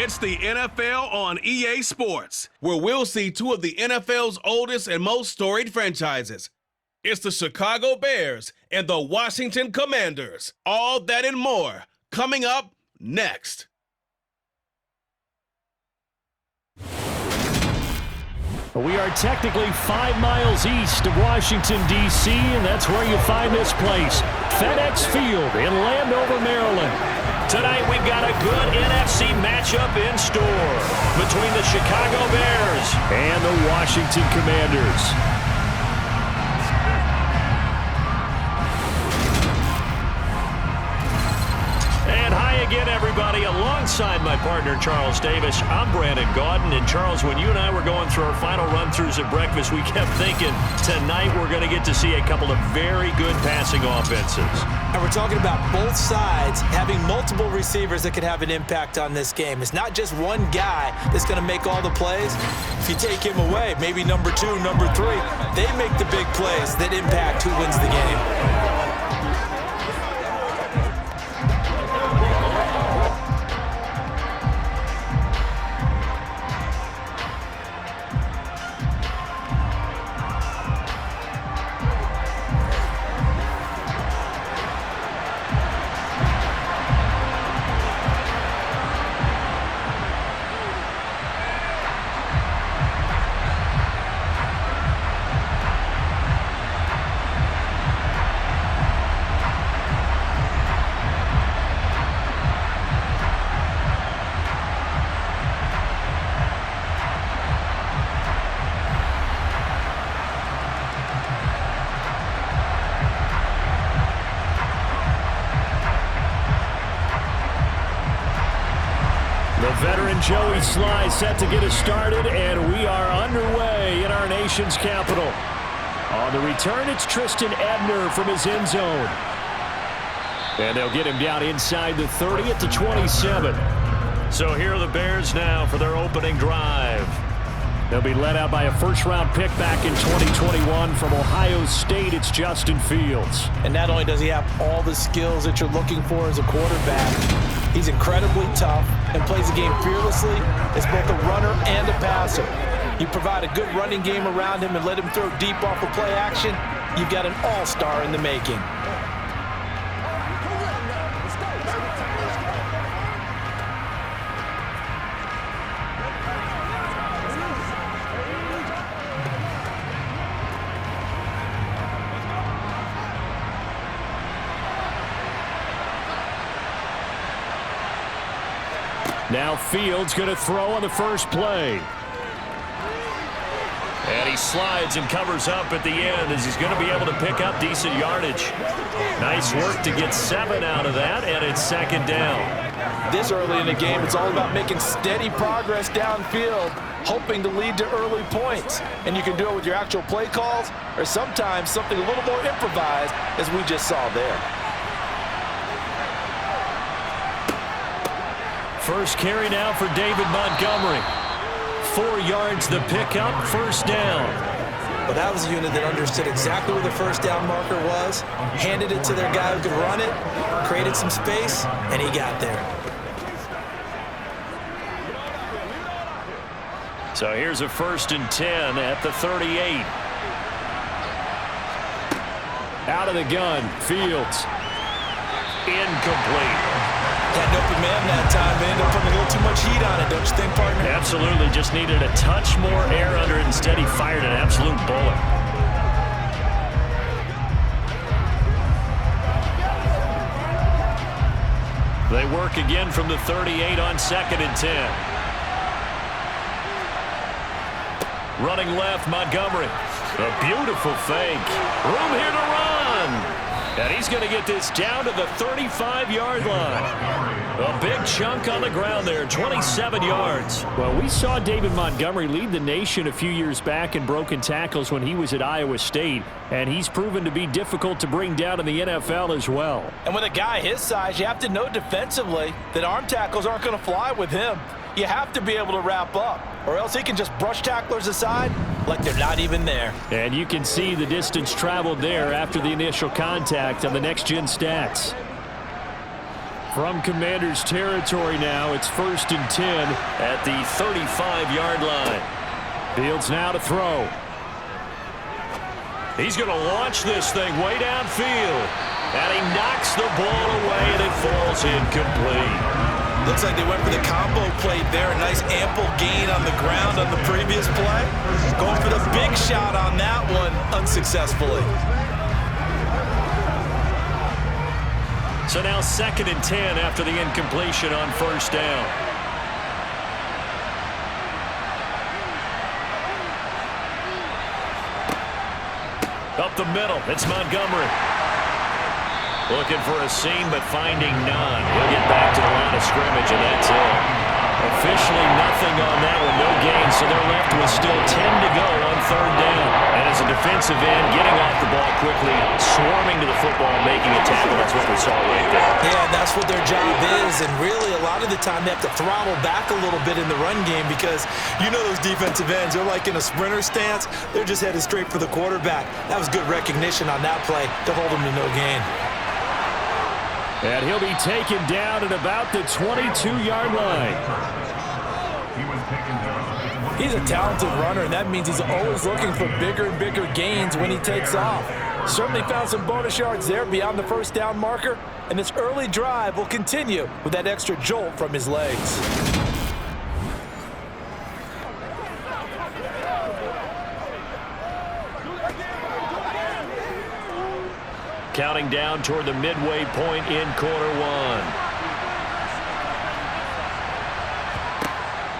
It's the NFL on EA Sports, where we'll see two of the NFL's oldest and most storied franchises. It's the Chicago Bears and the Washington Commanders. All that and more coming up next. We are technically 5 miles east of Washington, D.C., and that's where you find this place, FedEx Field in Landover, Maryland. Tonight we've got a good NFC matchup in store between the Chicago Bears and the Washington Commanders. And hi again, everybody. Alongside my partner, Charles Davis, I'm Brandon Gaudin. And Charles, when you and I were going through our final run-throughs at breakfast, we kept thinking tonight we're going to get to see a couple of very good passing offenses. And we're talking about both sides having multiple receivers that could have an impact on this game. It's not just one guy that's going to make all the plays. If you take him away, maybe number 2, number 3, they make the big plays that impact who wins the game. Joey Sly set to get us started, and we are underway in our nation's capital. On the return, it's Tristan Ebner from his end zone. And they'll get him down inside the 30 at the 27. So here are the Bears now for their opening drive. They'll be led out by a first-round pick back in 2021 from Ohio State. It's Justin Fields. And not only does he have all the skills that you're looking for as a quarterback, he's incredibly tough and plays the game fearlessly as both a runner and a passer. You provide a good running game around him and let him throw deep off of play action, you've got an all-star in the making. Now Fields going to throw on the first play. And he slides and covers up at the end as he's going to be able to pick up decent yardage. Nice work to get 7 out of that, and it's second down. This early in the game, it's all about making steady progress downfield, hoping to lead to early points. And you can do it with your actual play calls or sometimes something a little more improvised, as we just saw there. First carry now for David Montgomery. 4 yards the pickup, first down. Well, that was a unit that understood exactly where the first down marker was, handed it to their guy who could run it, created some space, and he got there. So here's a 1st and 10 at the 38. Out of the gun, Fields. Incomplete. Had an open man that time, but ended up putting a little too much heat on it, don't you think, partner? Absolutely. Just needed a touch more air under it. Instead, he fired an absolute bullet. They work again from the 38 on 2nd and 10. Running left, Montgomery. A beautiful fake. Room here to run. And he's going to get this down to the 35-yard line. A big chunk on the ground there, 27 yards. Well, we saw David Montgomery lead the nation a few years back in broken tackles when he was at Iowa State, and he's proven to be difficult to bring down in the NFL as well. And with a guy his size, you have to know defensively that arm tackles aren't going to fly with him. You have to be able to wrap up, or else he can just brush tacklers aside like they're not even there. And you can see the distance traveled there after the initial contact on the next-gen stats. From Commanders territory now, it's 1st and 10 at the 35-yard line. Fields now to throw. He's going to launch this thing way downfield. And he knocks the ball away, and it falls incomplete. Looks like they went for the combo play there. A nice ample gain on the ground on the previous play. Going for the big shot on that one unsuccessfully. So now 2nd and 10 after the incompletion on 1st down. Up the middle, it's Montgomery. Looking for a seam, but finding none. He'll get back to the line of scrimmage, and that's it. Officially nothing on that one, no gain, so they're left with still 10 to go on 3rd down. And as a defensive end, getting off the ball quickly, swarming to the football, making a tackle, that's what we saw right there. Yeah, and that's what their job is, and really a lot of the time they have to throttle back a little bit in the run game because you know those defensive ends, they're like in a sprinter stance, they're just headed straight for the quarterback. That was good recognition on that play to hold them to no gain. And he'll be taken down at about the 22-yard line. He's a talented runner, and that means he's always looking for bigger and bigger gains when he takes off. Certainly found some bonus yards there beyond the 1st down marker, and this early drive will continue with that extra jolt from his legs. Counting down toward the midway point in quarter 1.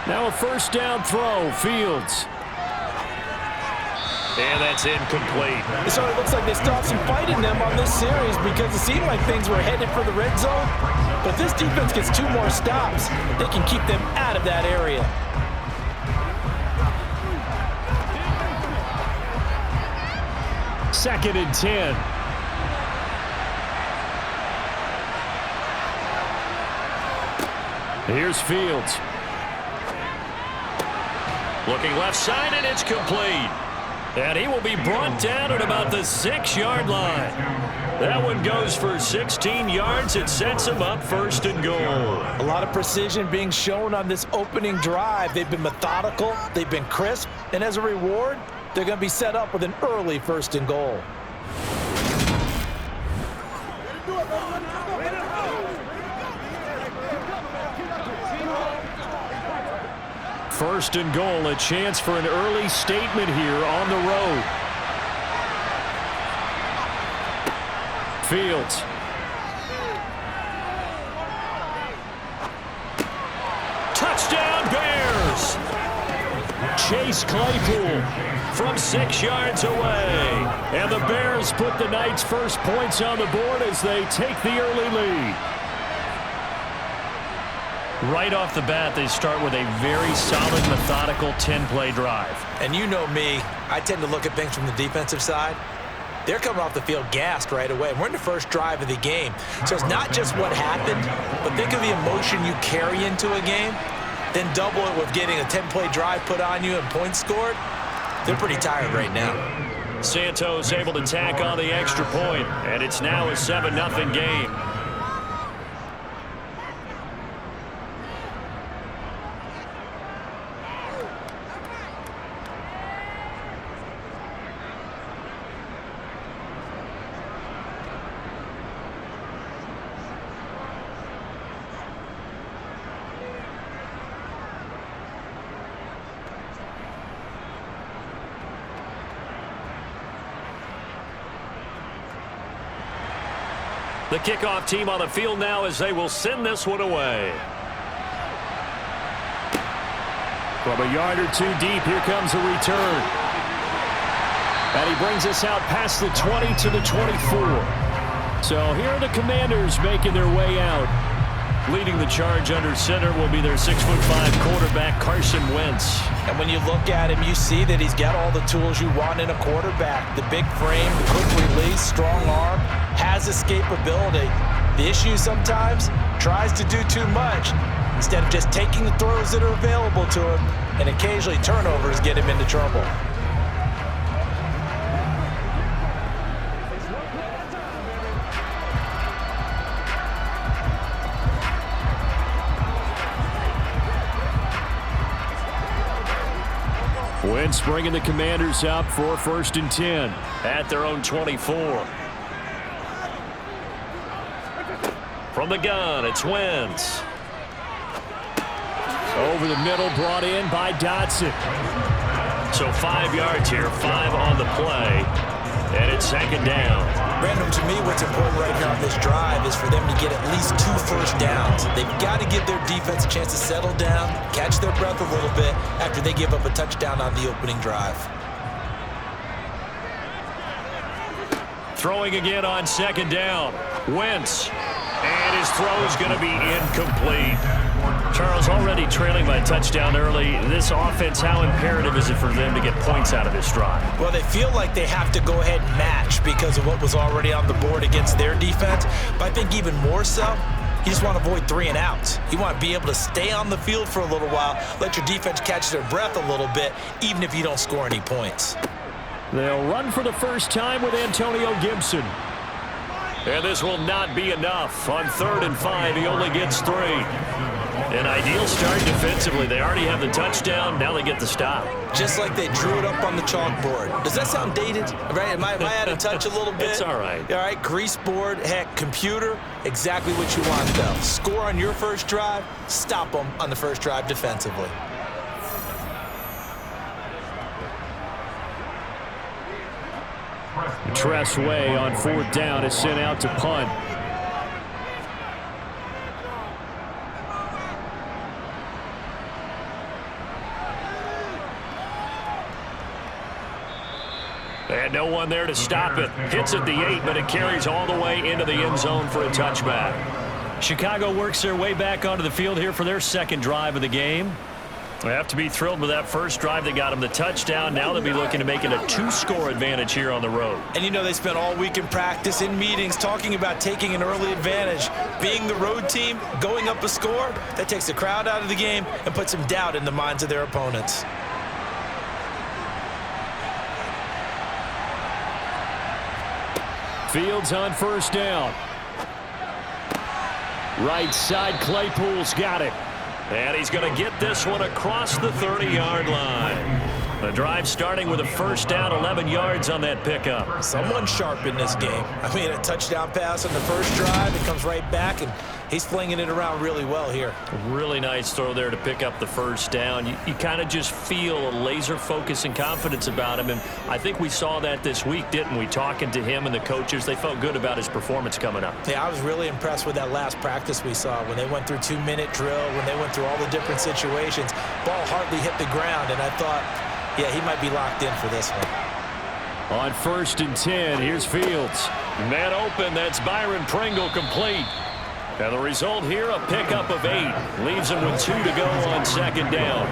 Now a 1st down throw, Fields. And that's incomplete. So it looks like they still have some fight in them on this series because it seemed like things were headed for the red zone. But this defense gets 2 more stops. They can keep them out of that area. Second and 10. Here's Fields. Looking left side, and it's complete. And he will be brought down at about the 6-yard line. That one goes for 16 yards. It sets him up 1st and goal. A lot of precision being shown on this opening drive. They've been methodical, they've been crisp, and as a reward, they're going to be set up with an early 1st and goal. First and goal, a chance for an early statement here on the road. Fields. Touchdown Bears! Chase Claypool from 6 yards away. And the Bears put the Knights' first points on the board as they take the early lead. Right off the bat, they start with a very solid, methodical 10-play drive. And you know me, I tend to look at things from the defensive side. They're coming off the field gassed right away. We're in the first drive of the game. So it's not just what happened, but think of the emotion you carry into a game, then double it with getting a 10-play drive put on you and points scored. They're pretty tired right now. Santos able to tack on the extra point, and it's now a 7-0 game. The kickoff team on the field now as they will send this one away. From a yard or 2 deep, here comes a return. And he brings us out past the 20 to the 24. So here are the Commanders making their way out. Leading the charge under center will be their 6'5" quarterback, Carson Wentz. And when you look at him, you see that he's got all the tools you want in a quarterback. The big frame, the quick release, strong arm, has escapability. The issue sometimes, tries to do too much instead of just taking the throws that are available to him, and occasionally turnovers get him into trouble. Wentz bringing the Commanders up for 1st and 10 at their own 24. From the gun, it's Wentz. Over the middle, brought in by Dotson. So 5 yards here, 5 on the play, and it's 2nd down. Brandon, to me, what's important right here on this drive is for them to get at least 2 first downs. They've got to give their defense a chance to settle down, catch their breath a little bit after they give up a touchdown on the opening drive. Throwing again on 2nd down. Wentz. And his throw is going to be incomplete. Charles, already trailing by a touchdown early. This offense, how imperative is it for them to get points out of this drive? Well, they feel like they have to go ahead and match because of what was already on the board against their defense. But I think even more so, you just want to avoid 3 and outs. You want to be able to stay on the field for a little while, let your defense catch their breath a little bit, even if you don't score any points. They'll run for the first time with Antonio Gibson. And this will not be enough. On 3rd and 5, he only gets 3. An ideal start defensively. They already have the touchdown. Now they get the stop. Just like they drew it up on the chalkboard. Does that sound dated? Right? Am I out of touch a little bit? It's all right. All right, grease board, heck, computer, exactly what you want, though. Score on your first drive, stop them on the first drive defensively. Tressway on 4th down is sent out to punt. And no one there to stop it. Hits at the 8, but it carries all the way into the end zone for a touchback. Chicago works their way back onto the field here for their 2nd drive of the game. They have to be thrilled with that first drive that got them the touchdown. Now they'll be looking to make it a 2-score advantage here on the road. And you know they spent all week in practice, in meetings, talking about taking an early advantage. Being the road team, going up a score, that takes the crowd out of the game and puts some doubt in the minds of their opponents. Fields on 1st down. Right side, Claypool's got it. And he's going to get this one across the 30-yard line. The drive starting with a 1st down, 11 yards on that pickup. Someone sharp in this game. I mean, a touchdown pass on the first drive. It comes right back, and he's flinging it around really well here. Really nice throw there to pick up the 1st down. You kind of just feel a laser focus and confidence about him, and I think we saw that this week, didn't we? Talking to him and the coaches, they felt good about his performance coming up. Yeah, I was really impressed with that last practice we saw when they went through 2-minute drill, when they went through all the different situations. Ball hardly hit the ground, and I thought, yeah, he might be locked in for this one. On 1st and 10, here's Fields. Man open, that's Byron Pringle complete. And the result here, a pickup of 8. Leaves him with 2 to go on 2nd down.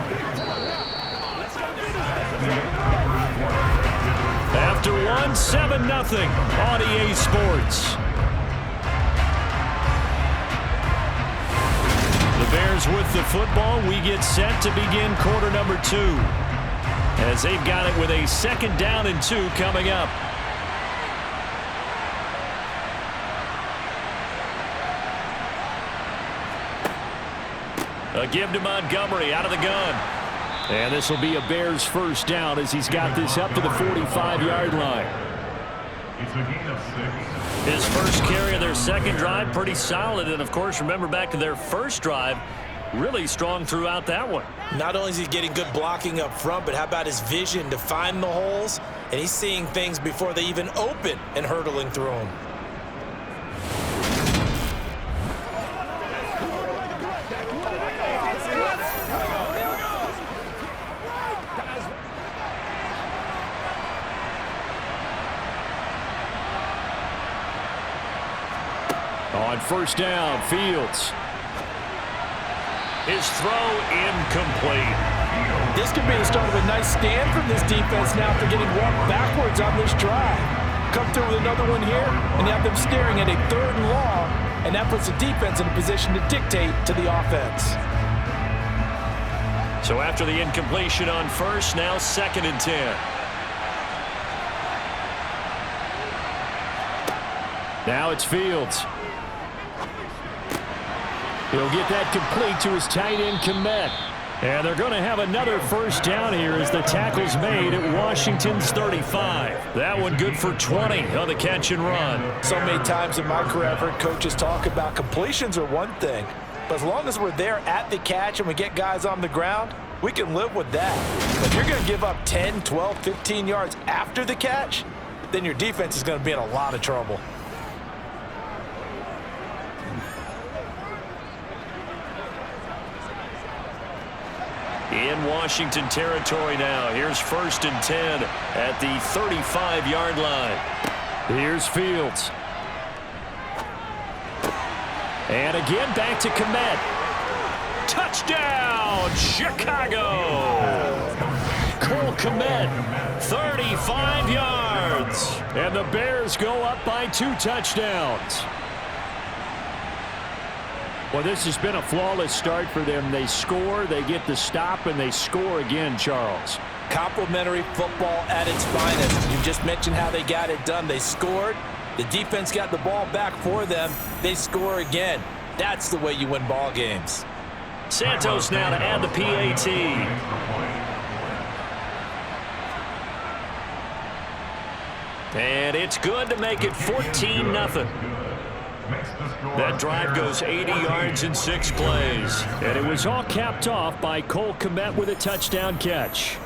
After 1, 7-0 on EA Sports. The Bears with the football. We get set to begin quarter number 2. As they've got it with a 2nd down and 2 coming up. A give to Montgomery out of the gun. And this will be a Bears 1st down as he's got this up to the 45-yard line. His first carry of their 2nd drive, pretty solid. And, of course, remember back to their 1st drive, really strong throughout that one. Not only is he getting good blocking up front, but how about his vision to find the holes? And he's seeing things before they even open and hurdling through them. On 1st down, Fields. His throw incomplete. This could be the start of a nice stand from this defense now after getting walked backwards on this drive. Come through with another one here, and you have them staring at a 3rd and long, and that puts the defense in a position to dictate to the offense. So after the incompletion on 1st, now 2nd and 10. Now it's Fields. He'll get that complete to his tight end, Komet. And they're going to have another first down here as the tackle's made at Washington's 35. That one good for 20 on the catch and run. So many times in my career, I've heard coaches talk about completions are one thing, but as long as we're there at the catch and we get guys on the ground, we can live with that. But if you're going to give up 10, 12, 15 yards after the catch, then your defense is going to be in a lot of trouble. In Washington territory now. Here's 1st and 10 at the 35-yard line. Here's Fields. And again back to Komet. Touchdown, Chicago! Cole Komet, 35 yards. And the Bears go up by 2 touchdowns. Well, this has been a flawless start for them. They score, they get the stop, and they score again, Charles. Complimentary football at its finest. You just mentioned how they got it done. They scored. The defense got the ball back for them. They score again. That's the way you win ball games. Santos now to add the PAT. And it's good to make it 14-0. That drive goes 80 yards in 6 plays. And it was all capped off by Cole Komet with a touchdown catch.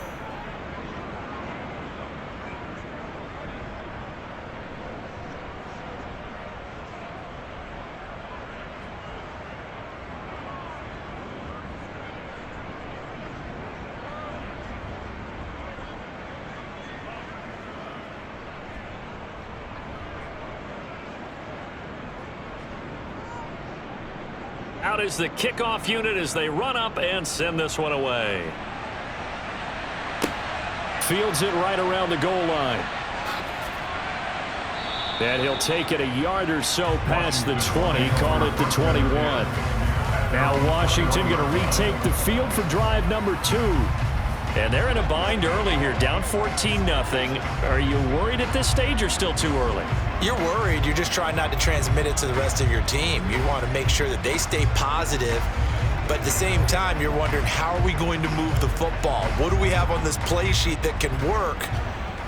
Out is the kickoff unit as they run up and send this one away. Fields it right around the goal line. And he'll take it a yard or so past the 20, call it the 21. Now Washington going to retake the field for drive number 2. And they're in a bind early here, down 14-0. Are you worried at this stage or still too early? You're worried. You're just trying not to transmit it to the rest of your team. You want to make sure that they stay positive. But at the same time, you're wondering, how are we going to move the football? What do we have on this play sheet that can work?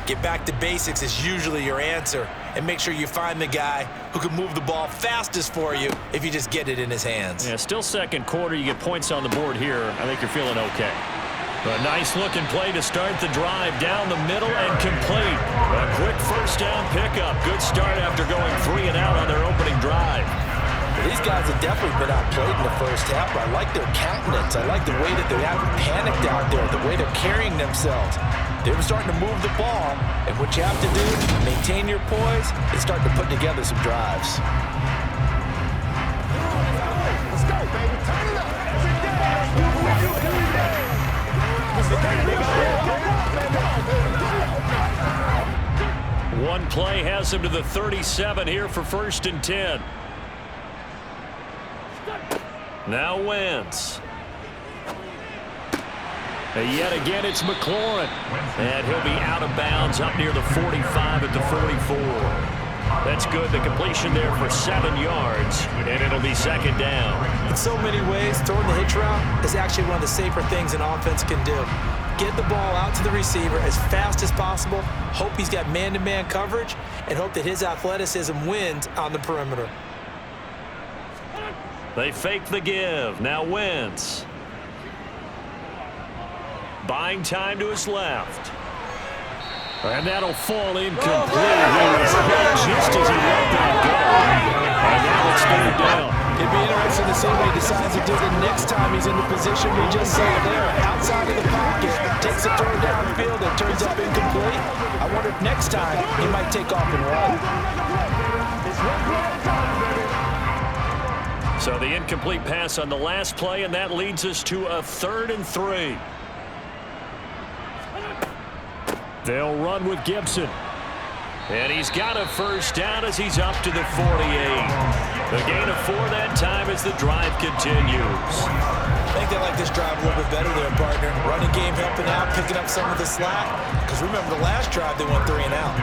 Get back to basics is usually your answer. And make sure you find the guy who can move the ball fastest for you if you just get it in his hands. Yeah, still second quarter. You get points on the board here. I think you're feeling okay. A nice-looking play to start the drive down the middle and complete. A quick first down pickup. Good start after going 3 and out on their opening drive. These guys have definitely been outplayed in the first half, but I like their countenance. I like the way that they haven't panicked out there, the way they're carrying themselves. They're starting to move the ball, and what you have to do, maintain your poise, and start to put together some drives. Let's go, baby. Turn it up. One play has him to the 37 here for 1st and 10. Now Wentz. And yet again it's McLaurin. And he'll be out of bounds up near the 45 at the 44. That's good. The completion there for 7 yards, and it'll be 2nd down. In so many ways, throwing the hitch route is actually one of the safer things an offense can do. Get the ball out to the receiver as fast as possible, hope he's got man-to-man coverage, and hope that his athleticism wins on the perimeter. They fake the give. Now Wentz. Buying time to his left. And that'll fall incomplete. He was hit just as he let that go. And now it's 3rd down. It'd be interesting to see what he decides to do the next time he's in the position we just saw there. Outside of the pocket, takes a throw downfield and turns up incomplete. I wonder if next time he might take off and run. So the incomplete pass on the last play, and that leads us to a 3rd and 3. They'll run with Gibson. And he's got a first down as he's up to the 48. The gain of 4 that time as the drive continues. I think they like this drive a little bit better there, partner. Running game helping out, picking up some of the slack. Because remember the last drive, they went 3 and out.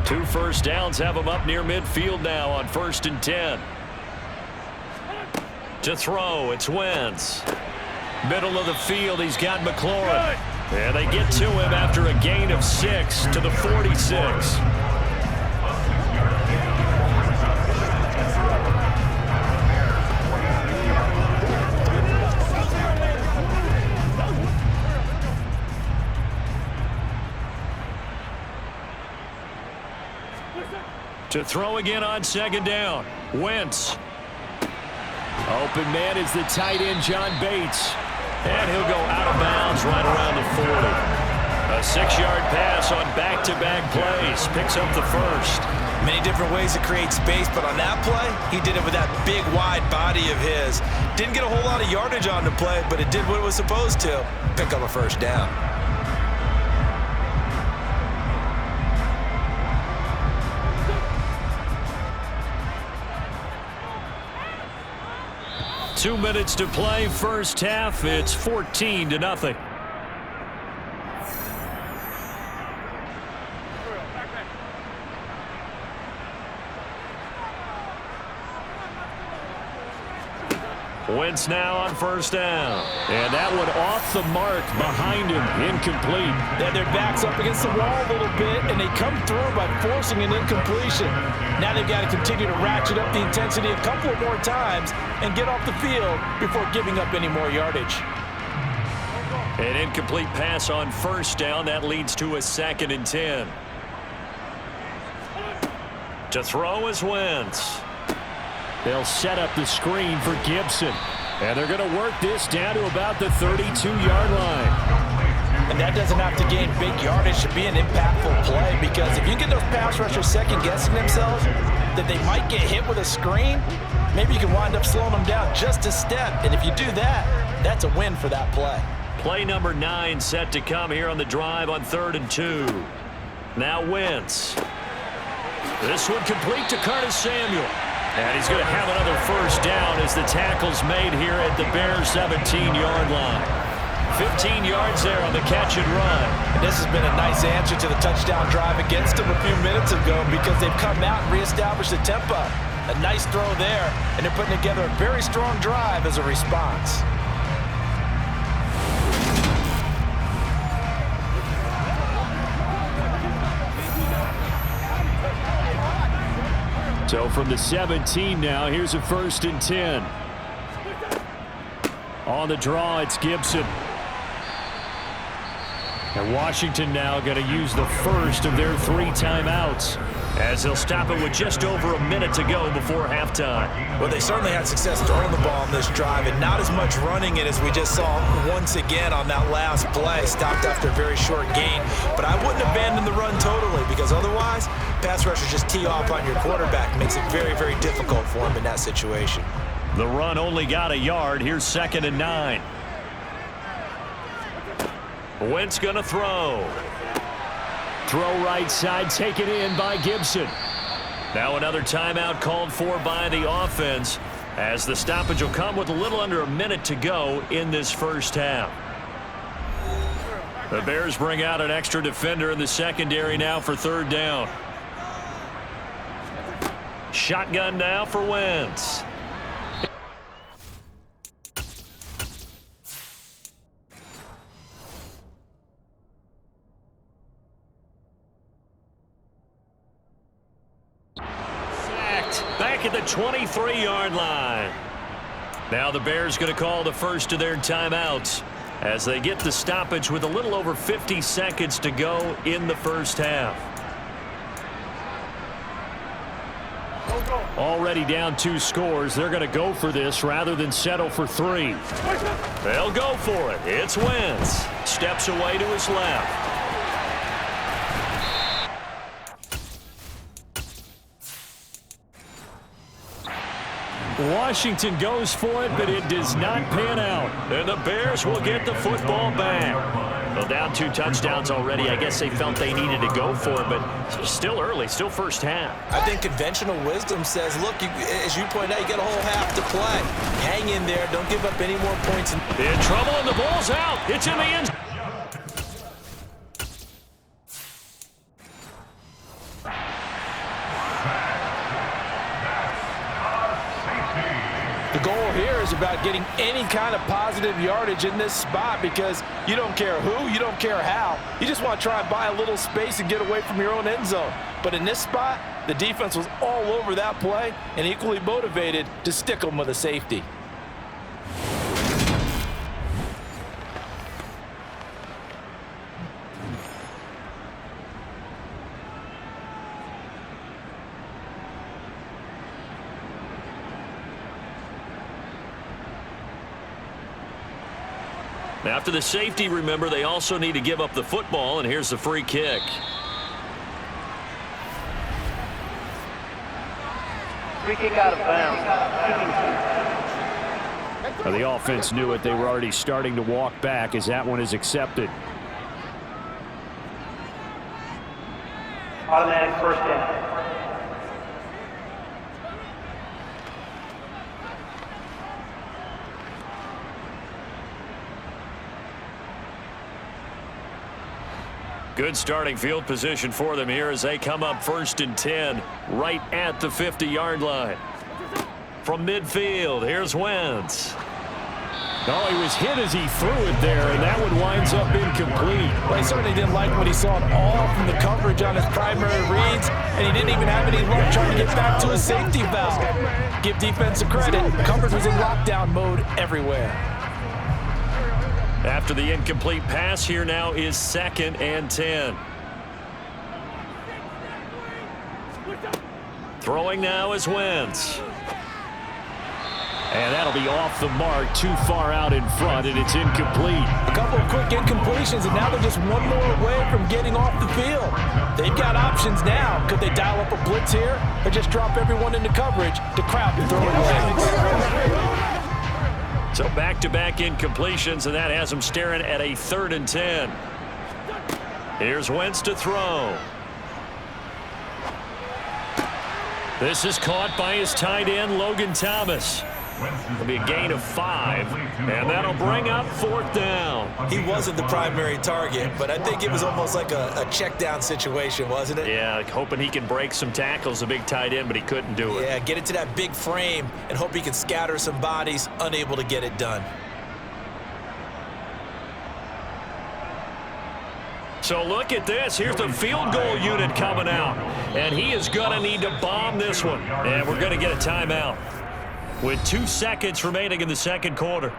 2 first downs have him up near midfield now on 1st and 10. To throw, it's Wentz. Middle of the field, he's got McLaurin. And they get to him after a gain of 6 to the 46. To throw again on 2nd down. Wentz. Open man is the tight end, John Bates. And he'll go out of bounds right around the 40. A 6-yard pass on back-to-back plays. Picks up the first. Many different ways to create space, but on that play, he did it with that big, wide body of his. Didn't get a whole lot of yardage on the play, but it did what it was supposed to. Pick up a first down. Two minutes to play, first half. It's 14-0. Wentz now on 1st down. And that one off the mark behind him. Incomplete. They had their backs up against the wall a little bit, and they come through by forcing an incompletion. Now they've got to continue to ratchet up the intensity a couple of more times and get off the field before giving up any more yardage. An incomplete pass on 1st down. That leads to a 2nd and 10. To throw is Wentz. They'll set up the screen for Gibson. And they're going to work this down to about the 32-yard line. And that doesn't have to gain big yardage to be an impactful play, because if you get those pass rushers second-guessing themselves that they might get hit with a screen, maybe you can wind up slowing them down just a step. And if you do that, that's a win for that play. Play number 9 set to come here on the drive on 3rd and 2. Now Wentz. This one complete to Curtis Samuel. And he's going to have another first down as the tackle's made here at the Bears' 17-yard line. 15 yards there on the catch and run. And this has been a nice answer to the touchdown drive against them a few minutes ago, because they've come out and reestablished the tempo. A nice throw there, and they're putting together a very strong drive as a response. So from the 17 now, here's a 1st and 10. On the draw, it's Gibson. And Washington now going to use the first of their 3 timeouts, as they'll stop it with just over a minute to go before halftime. Well, they certainly had success throwing the ball on this drive, and not as much running it as we just saw once again on that last play. Stopped after a very short gain, but I wouldn't abandon the run totally, because otherwise, pass rushers just tee off on your quarterback. Makes it very, very difficult for him in that situation. The run only got a yard. Here's 2nd and 9. Wentz going to throw. Throw right side, taken in by Gibson. Now another timeout called for by the offense, as the stoppage will come with a little under a minute to go in this first half. The Bears bring out an extra defender in the secondary now for 3rd down. Shotgun now for Wentz. Back at the 23-yard line. Now the Bears going to call the first of their timeouts as they get the stoppage with a little over 50 seconds to go in the first half. Already down 2 scores. They're going to go for this rather than settle for 3. They'll go for it. It's Wentz. Steps away to his left. Washington goes for it, but it does not pan out. And the Bears will get the football back. Well, down 2 touchdowns already. I guess they felt they needed to go for it, but still early, still first half. I think conventional wisdom says, look, as you point out, you got a whole half to play. Hang in there. Don't give up any more points. In trouble, and the ball's out. It's in the end zone. about getting any kind of positive yardage in this spot because you don't care who, you don't care how. You just want to try and buy a little space and get away from your own end zone. But in this spot, the defense was all over that play and equally motivated to stick them with a safety. After the safety, remember, they also need to give up the football, and here's the free kick. Free kick out of bounds. Well, the offense knew it. They were already starting to walk back as that one is accepted. Automatic first down. Good starting field position for them here as they come up 1st and 10 right at the 50-yard line. From midfield, here's Wentz. Oh, he was hit as he threw it there, and that one winds up incomplete. Well, he certainly didn't like what he saw at all from the coverage on his primary reads, and he didn't even have any luck trying to get back to his safety valve. Give defense a credit. Coverage was in lockdown mode everywhere. After the incomplete pass, here now is 2nd and 10. Throwing now is Wentz. And that'll be off the mark, too far out in front, and it's incomplete. A couple of quick incompletions, and now they're just one more away from getting off the field. They've got options now. Could they dial up a blitz here, or just drop everyone into coverage to crowd the throwing lanes? So back-to-back incompletions, and that has them staring at a 3rd and 10. Here's Wentz to throw. This is caught by his tight end, Logan Thomas. It'll be a gain of 5, and that'll bring up 4th down. He wasn't the primary target, but I think it was almost like a check down situation, wasn't it? Yeah, hoping he can break some tackles, a big tight end, but he couldn't do it. Yeah, get it to that big frame and hope he can scatter some bodies, unable to get it done. So look at this. Here's the field goal unit coming out, and he is going to need to bomb this one, and we're going to get a timeout with 2 seconds remaining in the 2nd quarter.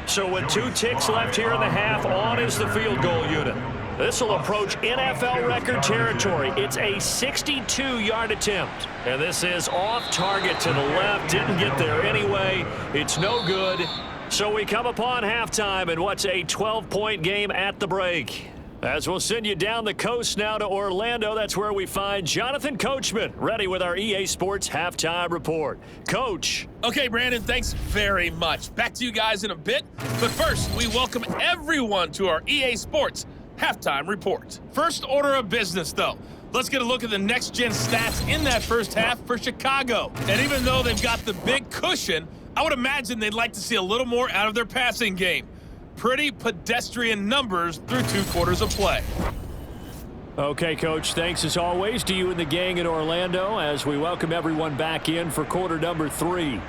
So with 2 ticks left here in the half, on is the field goal unit. This will approach NFL record territory. It's a 62-yard attempt. And this is off target to the left. Didn't get there anyway. It's no good. So we come upon halftime in what's a 12-point game at the break. As we'll send you down the coast now to Orlando, that's where we find Jonathan Coachman, ready with our EA Sports Halftime Report. Coach. Okay, Brandon, thanks very much. Back to you guys in a bit. But first, we welcome everyone to our EA Sports Halftime Report. First order of business, though. Let's get a look at the next-gen stats in that first half for Chicago. And even though they've got the big cushion, I would imagine they'd like to see a little more out of their passing game. Pretty pedestrian numbers through 2 quarters of play. Okay, Coach, thanks as always to you and the gang in Orlando as we welcome everyone back in for quarter number 3.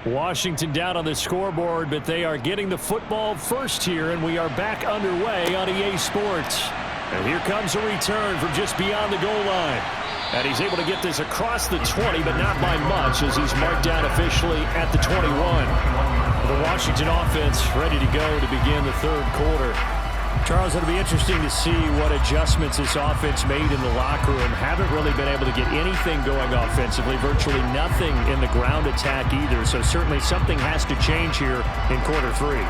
Washington down on the scoreboard, but they are getting the football first here, and we are back underway on EA Sports. And here comes a return from just beyond the goal line. And he's able to get this across the 20, but not by much, as he's marked down officially at the 21. The Washington offense ready to go to begin the third quarter. Charles, it'll be interesting to see what adjustments this offense made in the locker room. Haven't really been able to get anything going offensively, virtually nothing in the ground attack either. So certainly something has to change here in quarter three.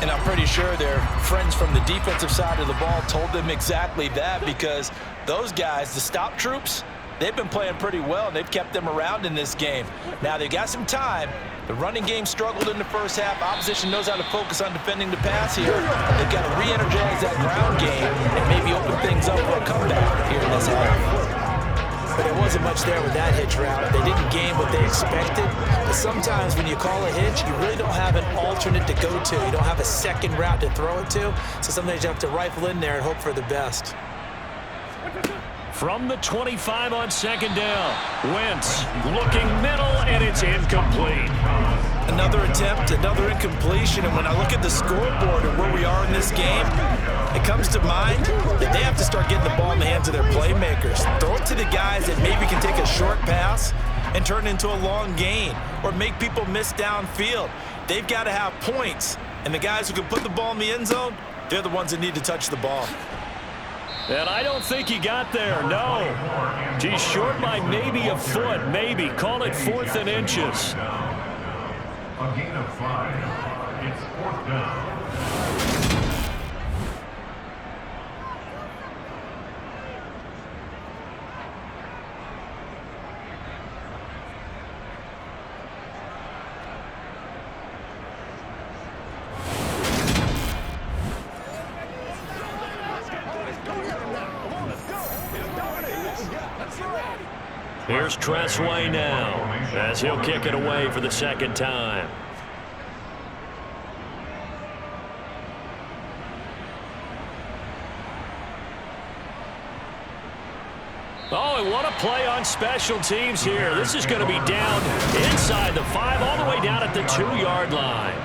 And I'm pretty sure their friends from the defensive side of the ball told them exactly that, because those guys, the stop troops, they've been playing pretty well, and they've kept them around in this game. Now, they've got some time. The running game struggled in the first half. Opposition knows how to focus on defending the pass here. They've got to re-energize that ground game and maybe open things up for a comeback here in this half. But there wasn't much there with that hitch route. They didn't gain what they expected. But sometimes when you call a hitch, you really don't have an alternate to go to. You don't have a second route to throw it to. So sometimes you have to rifle in there and hope for the best. From the 25 on second down, Wentz looking middle, and it's incomplete. Another attempt, another incompletion, and when I look at the scoreboard and where we are in this game, it comes to mind that they have to start getting the ball in the hands of their playmakers. Throw it to the guys that maybe can take a short pass and turn it into a long gain, or make people miss downfield. They've got to have points, and the guys who can put the ball in the end zone, they're the ones that need to touch the ball. And I don't think he got there, no. He's short by maybe a foot, maybe. Call it 4th and inches. A gain of 5. It's 4th down. Here's Tressway now, as he'll kick it away for the second time. Oh, and what a play on special teams here. This is going to be down inside the 5, all the way down at the 2-yard line.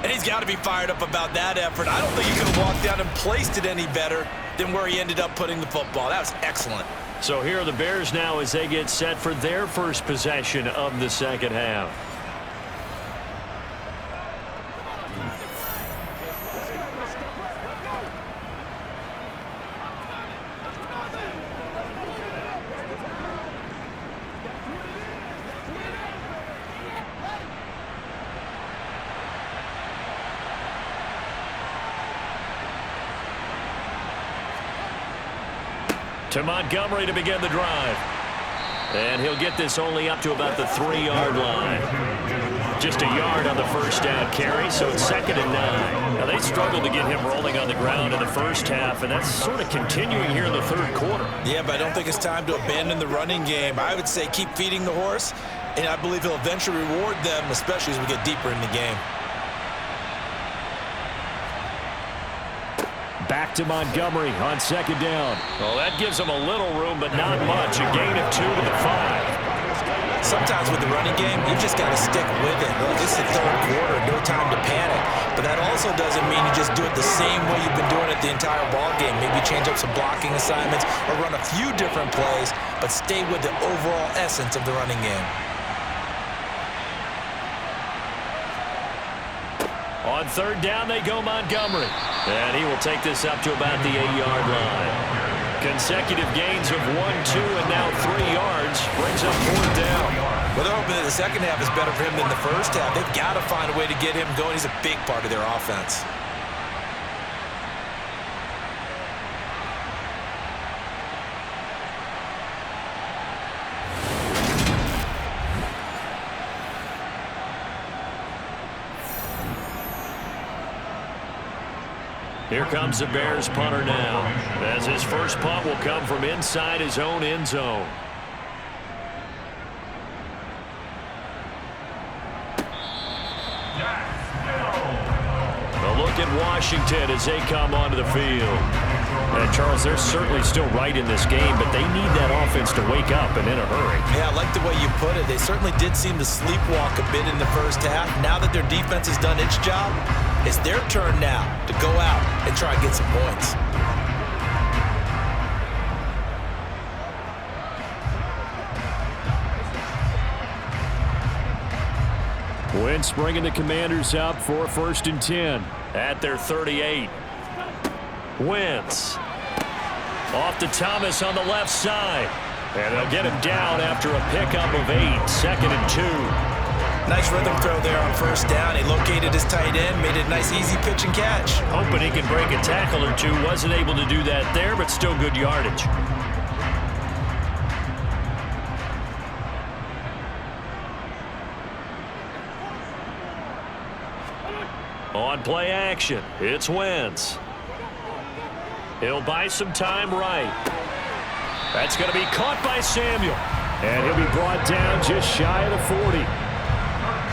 And he's got to be fired up about that effort. I don't think he could have walked down and placed it any better than where he ended up putting the football. That was excellent. So here are the Bears now as they get set for their first possession of the second half. To Montgomery to begin the drive. And he'll get this only up to about the 3-yard line. Just a yard on the first down carry, so it's 2nd and 9. Now, they struggled to get him rolling on the ground in the first half, and that's sort of continuing here in the third quarter. Yeah, but I don't think it's time to abandon the running game. I would say keep feeding the horse, and I believe he'll eventually reward them, especially as we get deeper in the game. Back to Montgomery on second down. Well, that gives him a little room, but not much. A gain of 2 to the 5. Sometimes with the running game, you just got to stick with it. Look, it's the third quarter, no time to panic. But that also doesn't mean you just do it the same way you've been doing it the entire ball game. Maybe change up some blocking assignments or run a few different plays, but stay with the overall essence of the running game. On third down, they go Montgomery. And he will take this up to about the 8-yard line. Consecutive gains of 1, 2, and now 3 yards brings up 4th down. Well, they're hoping that the second half is better for him than the first half. They've got to find a way to get him going. He's a big part of their offense. Here comes the Bears punter now, as his first punt will come from inside his own end zone. A look at Washington as they come onto the field. And Charles, they're certainly still right in this game, but they need that offense to wake up and in a hurry. Yeah, I like the way you put it. They certainly did seem to sleepwalk a bit in the first half. Now that their defense has done its job, it's their turn now to go out and try and get some points. Wentz bringing the Commanders up for 1st and 10 at their 38. Wentz off to Thomas on the left side. And they'll get him down after a pickup of 8, 2nd and 2. Nice rhythm throw there on 1st down. He located his tight end, made it a nice easy pitch and catch. Hoping he can break a tackle or two. Wasn't able to do that there, but still good yardage. On play action, it's Wentz. He'll buy some time right. That's going to be caught by Samuel. And he'll be brought down just shy of the 40.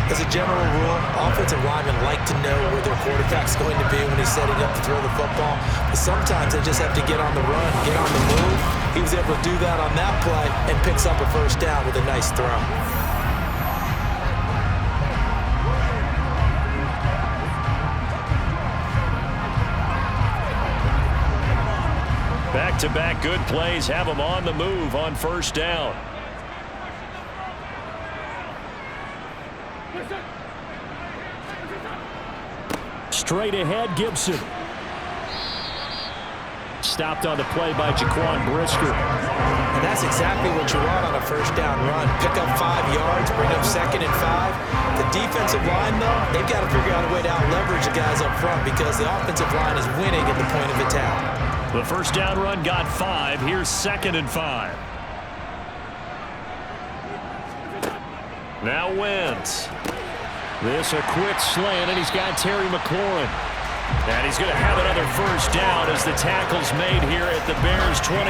As a general rule, offensive linemen like to know where their quarterback's going to be when he's setting up to throw the football. But sometimes they just have to get on the run, get on the move. He was able to do that on that play and picks up a 1st down with a nice throw. Back-to-back good plays have him on the move on 1st down. Straight ahead, Gibson. Stopped on the play by Jaquan Brisker. And that's exactly what you want on a 1st down run. Pick up 5 yards, bring up 2nd and 5. The defensive line, though, they've got to figure out a way to out-leverage the guys up front because the offensive line is winning at the point of attack. The 1st down run got 5. Here's 2nd and 5. Now Wentz. This a quick slant, and he's got Terry McLaurin. And he's going to have another 1st down as the tackle's made here at the Bears' 23.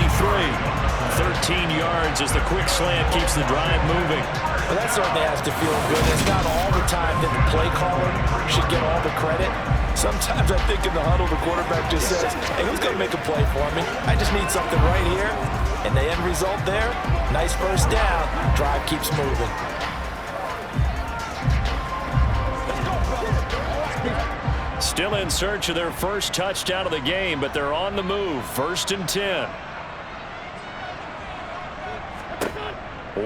13 yards as the quick slant keeps the drive moving. Well, that certainly has to feel good. It's not all the time that the play caller should get all the credit. Sometimes I think in the huddle, the quarterback just says, hey, who's going to make a play for me? I just need something right here. And the end result there, nice 1st down. Drive keeps moving. Still in search of their 1st touchdown of the game, but they're on the move. 1st and 10.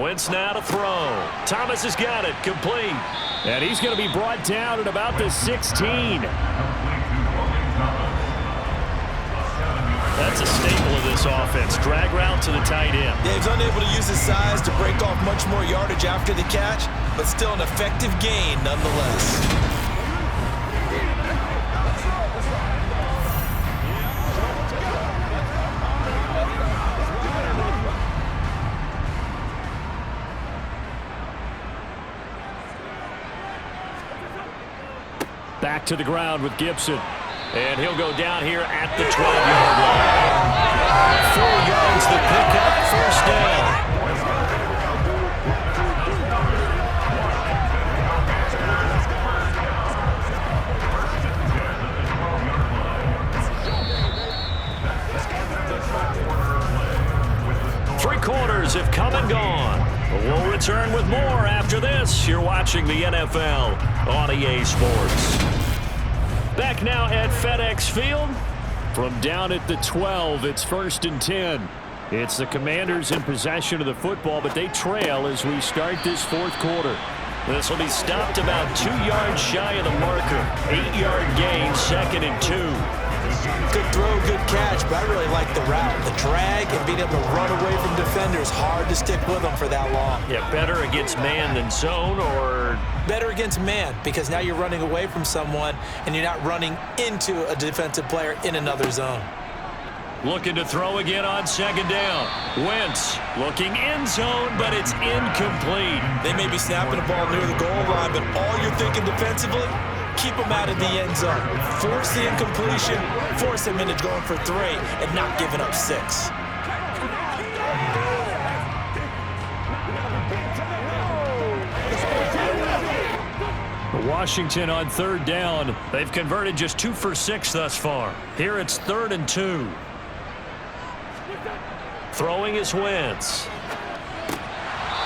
Wentz now to throw. Thomas has got it. Complete. And he's going to be brought down at about the 16. That's a staple of this offense. Drag route to the tight end. Yeah, he's unable to use his size to break off much more yardage after the catch, but still an effective gain nonetheless. Back to the ground with Gibson. And he'll go down here at the 12-yard line. 4 yards to pick up, 1st down. Three quarters have come and gone. We'll return with more after this. You're watching the NFL on EA Sports. Back now at FedEx Field. From down at the 12, it's 1st and 10. It's the Commanders in possession of the football, but they trail as we start this 4th quarter. This will be stopped about 2 yards shy of the marker. 8-yard gain, 2nd and 2. Good throw, good catch, but I really like the route. The drag and being able to run away from defenders, hard to stick with them for that long. Yeah, better against man than zone, or? Better against man, because now you're running away from someone and you're not running into a defensive player in another zone. Looking to throw again on 2nd down. Wentz looking end zone, but it's incomplete. They may be snapping the ball near the goal line, but all you're thinking defensively, keep them out of the end zone. Force the incompletion, force them into going for 3 and not giving up 6. Washington on 3rd down. They've converted just 2 for 6 thus far. Here it's 3rd and 2. Throwing is Wentz.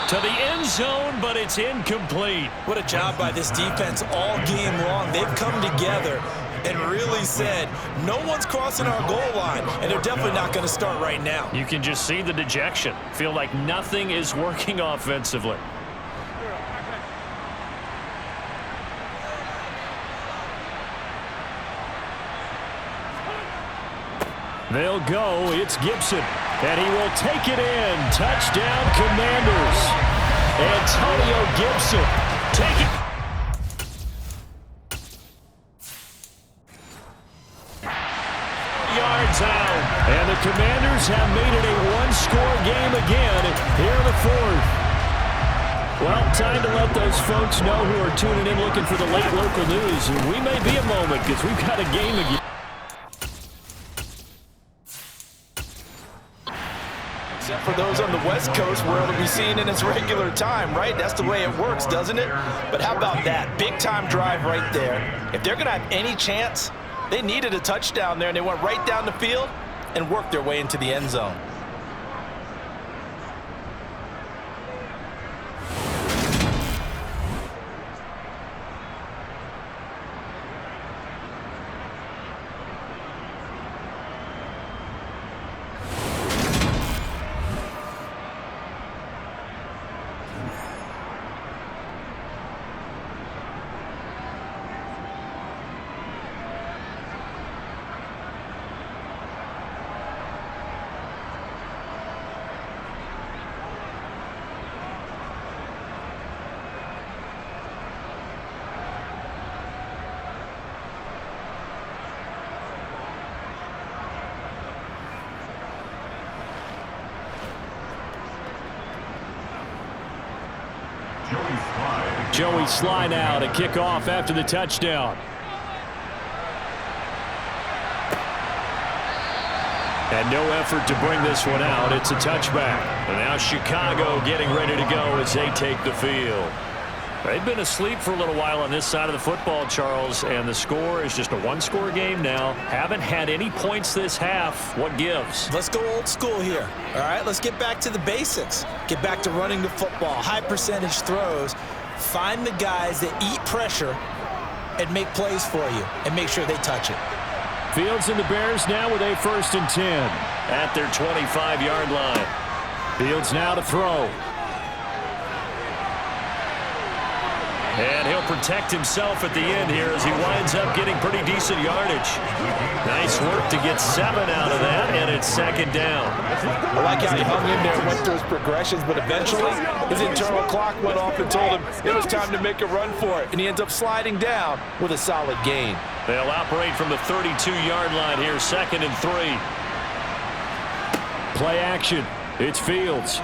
To the end zone, but it's incomplete. What a job by this defense all game long. They've come together and really said, no one's crossing our goal line, and they're definitely not going to start right now. You can just see the dejection. Feel like nothing is working offensively. They'll go. It's Gibson. And he will take it in. Touchdown, Commanders. Antonio Gibson. Take it. Yards out. And the Commanders have made it a one-score game again here in the fourth. Well, time to let those folks know who are tuning in looking for the late local news. We may be a moment because we've got a game again. Except for those on the West Coast where it'll be seen in its regular time, right? That's the way it works, doesn't it? But how about that? Big-time drive right there. If they're going to have any chance, they needed a touchdown there, and they went right down the field and worked their way into the end zone. Joey Sly now to kick off after the touchdown. And no effort to bring this one out. It's a touchback. And now Chicago getting ready to go as they take the field. They've been asleep for a little while on this side of the football, Charles, and the score is just a one-score game now. Haven't had any points this half. What gives? Let's go old school here. All right, let's get back to the basics. Get back to running the football, high percentage throws. Find the guys that eat pressure and make plays for you and make sure they touch it. Fields and the Bears now with a 1st and 10 at their 25-yard line. Fields now to throw. And he'll protect himself at the end here as he winds up getting pretty decent yardage. Nice work to get 7 out of that, and it's 2nd down. I like how he hung in there and went through his progressions, but eventually his internal clock went off and told him it was time to make a run for it, and he ends up sliding down with a solid gain. They'll operate from the 32-yard line here, 2nd and 3. Play action. It's Fields.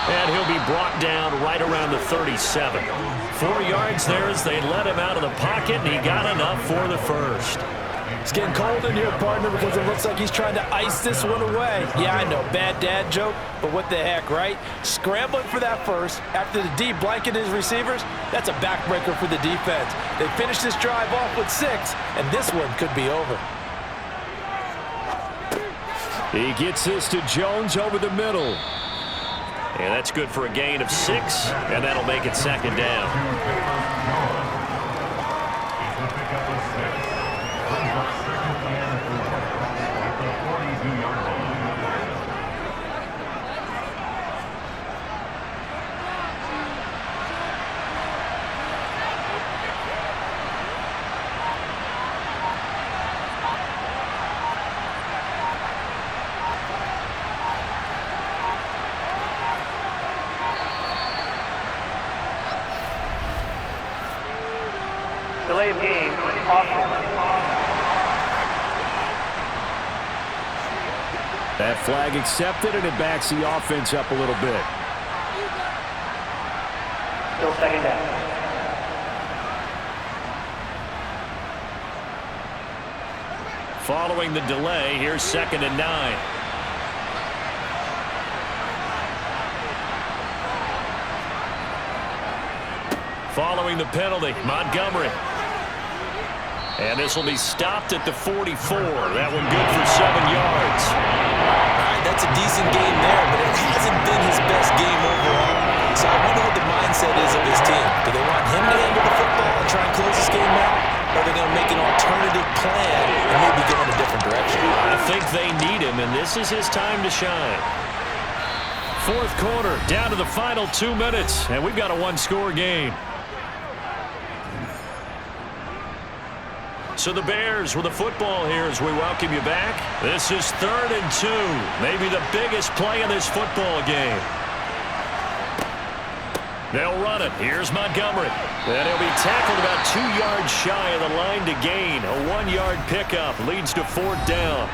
And he'll be brought down right around the 37. 4 yards there as they let him out of the pocket, and he got enough for the first. It's getting cold in here, partner, because it looks like he's trying to ice this one away. Yeah, I know, bad dad joke, but what the heck, right? Scrambling for that first after the D blanketed his receivers, that's a backbreaker for the defense. They finished this drive off with 6, and this one could be over. He gets this to Jones over the middle. And that's good for a gain of 6, and that'll make it 2nd down. Delay of game, offense. That flag accepted, and it backs the offense up a little bit. Still 2nd down. Following the delay, here's 2nd and 9. Following the penalty, Montgomery. And this will be stopped at the 44. That one good for 7 yards. All right, that's a decent game there, but it hasn't been his best game overall. So I wonder what the mindset is of his team. Do they want him to handle the football and try and close this game out? Or are they going to make an alternative plan and maybe go in a different direction? I think they need him, and this is his time to shine. 4th quarter, down to the final 2 minutes, and we've got a one-score game. So the Bears with the football here as we welcome you back. This is 3rd and 2, maybe the biggest play in this football game. They'll run it. Here's Montgomery. And he'll be tackled about 2 yards shy of the line to gain. A 1-yard pickup leads to 4th down.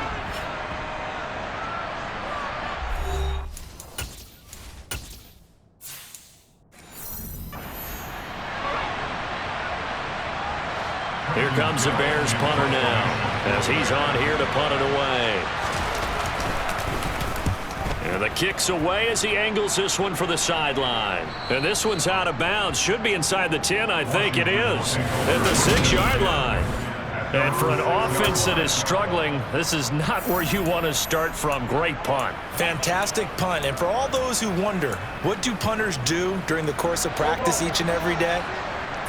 Here comes the Bears punter now as he's on here to punt it away. And the kick's away as he angles this one for the sideline. And this one's out of bounds. Should be inside the 10, I think it is. At the 6-yard line. And for an offense that is struggling, this is not where you want to start from. Great punt. Fantastic punt. And for all those who wonder, what do punters do during the course of practice each and every day?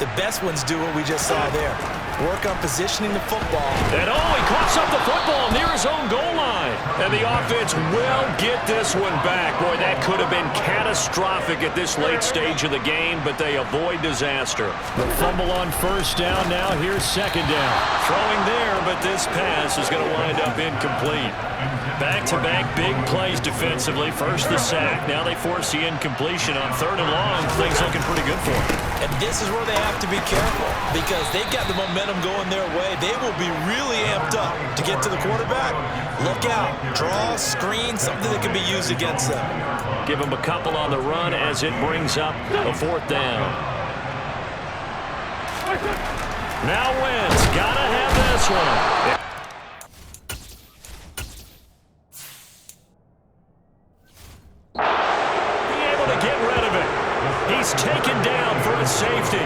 The best ones do what we just saw there. Work on positioning the football. And he coughs up the football near his own goal line. And the offense will get this one back. Boy, that could have been catastrophic at this late stage of the game, but they avoid disaster. The fumble on 1st down. Now here's 2nd down. Throwing there, but this pass is going to wind up incomplete. Back-to-back big plays defensively. First the sack. Now they force the incompletion on 3rd and long. Things looking pretty good for them. And this is where they have to be careful because they've got the momentum going their way. They will be really amped up to get to the quarterback. Look out. Draw, screen, something that can be used against them. Give them a couple on the run as it brings up a 4th down. Now Wentz. Gotta have this one. He's taken down for a safety.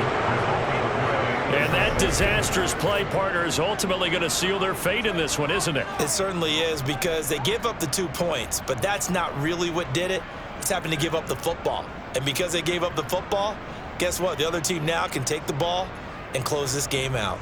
And that disastrous play, partner, is ultimately going to seal their fate in this one, isn't it? It certainly is because they give up the 2 points, but that's not really what did it. It's happened to give up the football. And because they gave up the football, guess what? The other team now can take the ball and close this game out.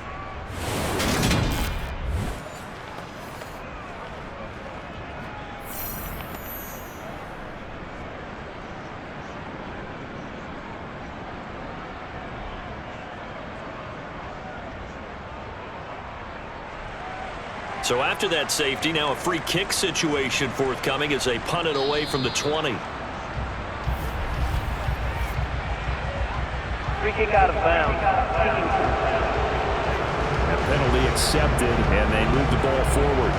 So after that safety, now a free kick situation forthcoming as they punt it away from the 20. Free kick out of bounds. A penalty accepted, and they move the ball forward.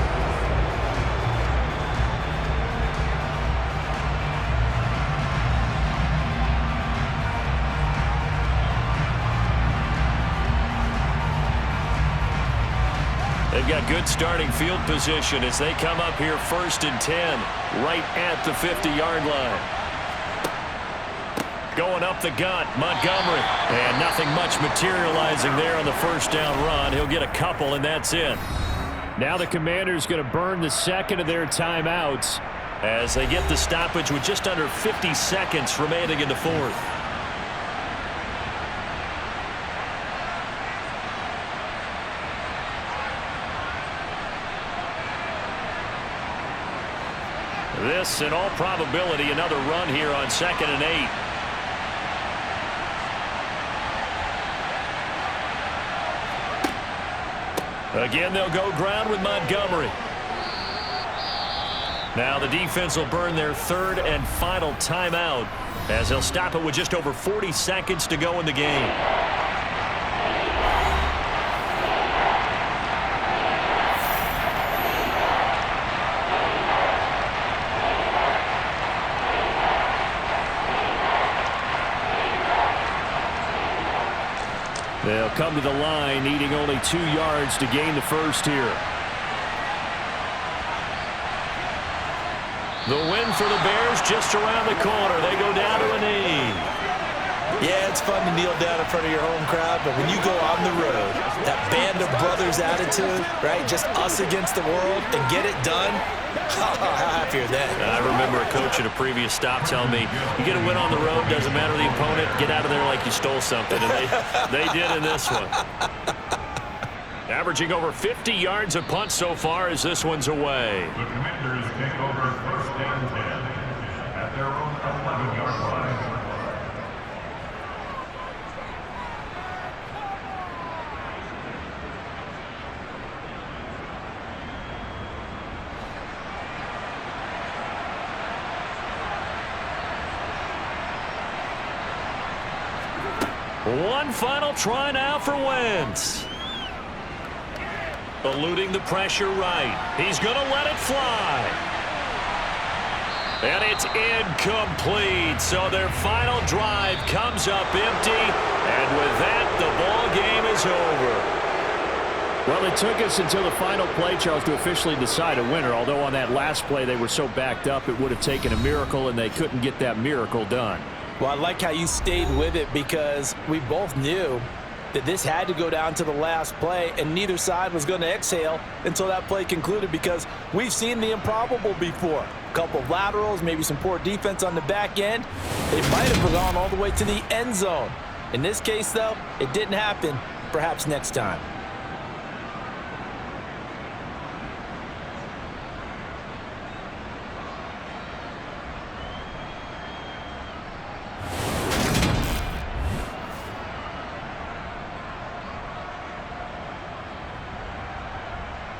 They've got good starting field position as they come up here 1st and 10, right at the 50-yard line. Going up the gut, Montgomery. And nothing much materializing there on the 1st down run. He'll get a couple, and that's it. Now the Commanders going to burn the 2nd of their timeouts as they get the stoppage with just under 50 seconds remaining in the 4th. This, in all probability, another run here on 2nd and 8. Again, they'll go ground with Montgomery. Now the defense will burn their 3rd and final timeout as they'll stop it with just over 40 seconds to go in the game. They'll come to the line, needing only 2 yards to gain the 1st here. The win for the Bears just around the corner. They go down to a knee. Yeah, it's fun to kneel down in front of your home crowd, but when you go on the road, that band of brothers attitude, right, just us against the world, and get it done, how happy are they? I remember a coach at a previous stop telling me, you get a win on the road, doesn't matter the opponent, get out of there like you stole something, and they did in this one. Averaging over 50 yards of punt so far as this one's away. The Commanders take over 1st and 10 at their own 11-yard line. One final try now for Wentz. Eluding the pressure right. He's going to let it fly. And it's incomplete. So their final drive comes up empty. And with that, the ball game is over. Well, it took us until the final play, Charles, to officially decide a winner. Although on that last play they were so backed up, it would have taken a miracle, and they couldn't get that miracle done. Well, I like how you stayed with it because we both knew that this had to go down to the last play, and neither side was going to exhale until that play concluded because we've seen the improbable before. A couple of laterals, maybe some poor defense on the back end. They might have gone all the way to the end zone. In this case, though, it didn't happen. Perhaps next time.